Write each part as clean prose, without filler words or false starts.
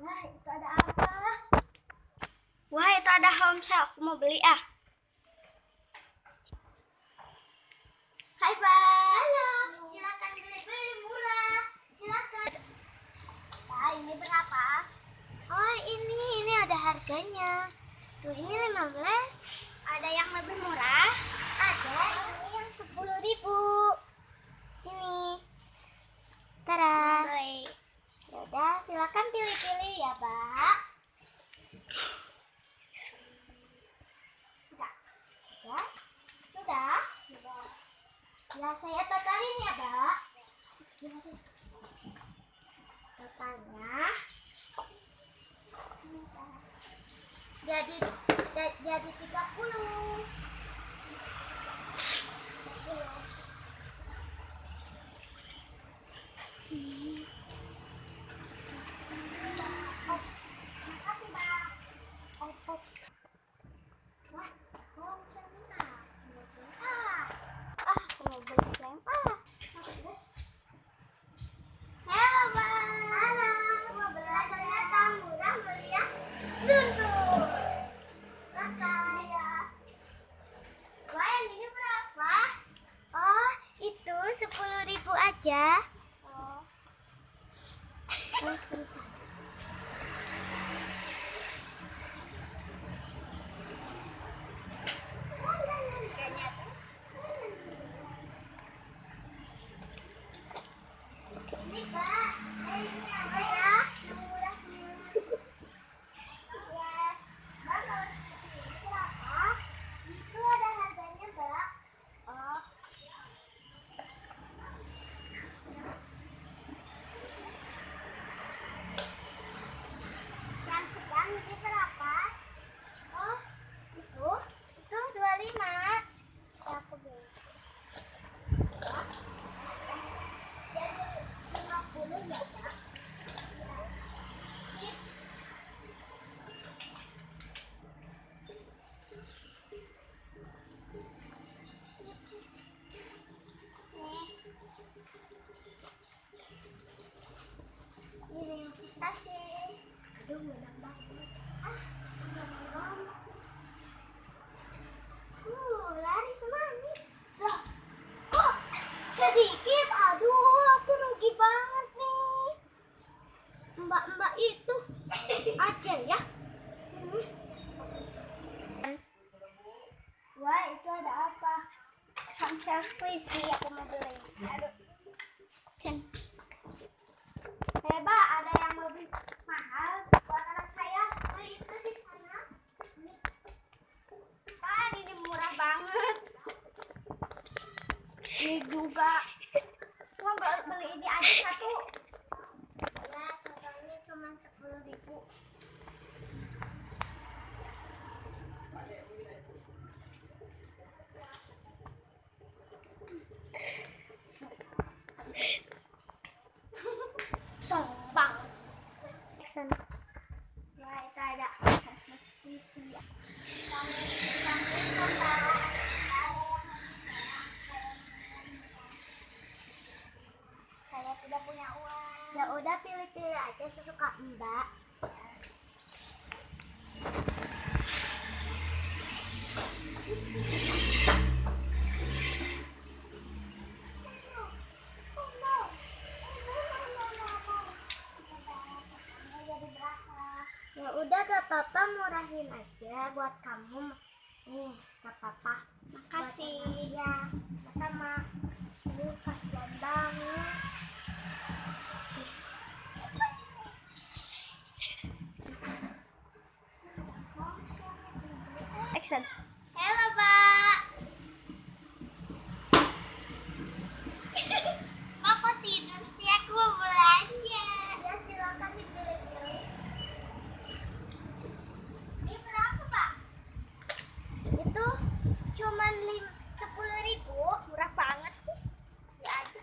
Wah, itu ada apa? Wah, itu ada homestay. Aku mau beli ah. Hai, Pak. Halo. Silakan beli murah. Silakan. Nah, ini berapa? Oh, ini ada harganya. Tuh, ini 15. Ada yang lebih murah. Ada ini yang 10.000. Ini. Tada. Yaudah, silakan pilih-pilih ya, Pak. Sudah? Ya, saya totalin ya, Mbak. Totalnya jadi 30. Makasih, Mbak. Wah, mau cerita. Mau beli selempah. Halo, Bang. Halo. Mau belajar ternyata murah meriah. Suntuk. Makanya. Wah, yang ini berapa? Oh, itu 10.000 aja. Oh. Laris mami. Loh, kok sedikit? Aduh, aku rugi banget nih. Mbak-mbak itu aja ya. Wah, itu ada apa? Kamsel puisi aku mau beli. Aduh. Mbak, ada yang lebih mahal buat anak saya. Oh, itu di sana. Pak, ini murah banget. Ini juga. Mau beli ini aja satu. Ya, totalnya cuma 10.000. Sombong. Ya, itu ada puisi ya. Saya tidak punya uang. Ya udah, pilih-pilih aja sesuka Mbak. Ya udah, gak apa-apa, murahin aja buat kamu. Nih, gak apa-apa. Makasih. Ya, sama. Kasihan banget. Action. Halo, Pak. Kok tidur sih? Aku mau belanja. Ya, silakan dipilih-pilih. Ini berapa, Pak? Itu cuman 10.000. Murah banget sih. Ya aja.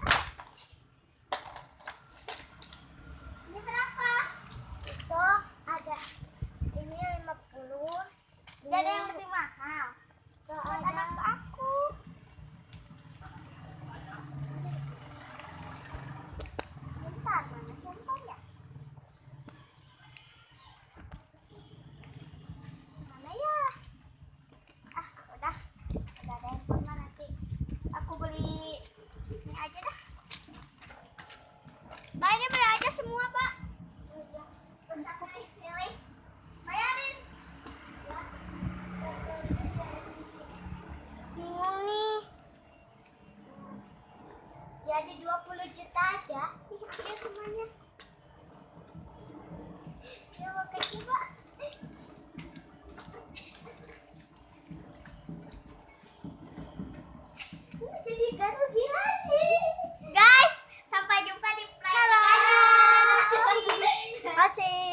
Bayarin. Bingung nih. Jadi 20 juta aja. Ya semuanya. Ya makasih, Pak. Jadi kan gila sih. Guys, sampai jumpa di prank. Halo. Terima kasih.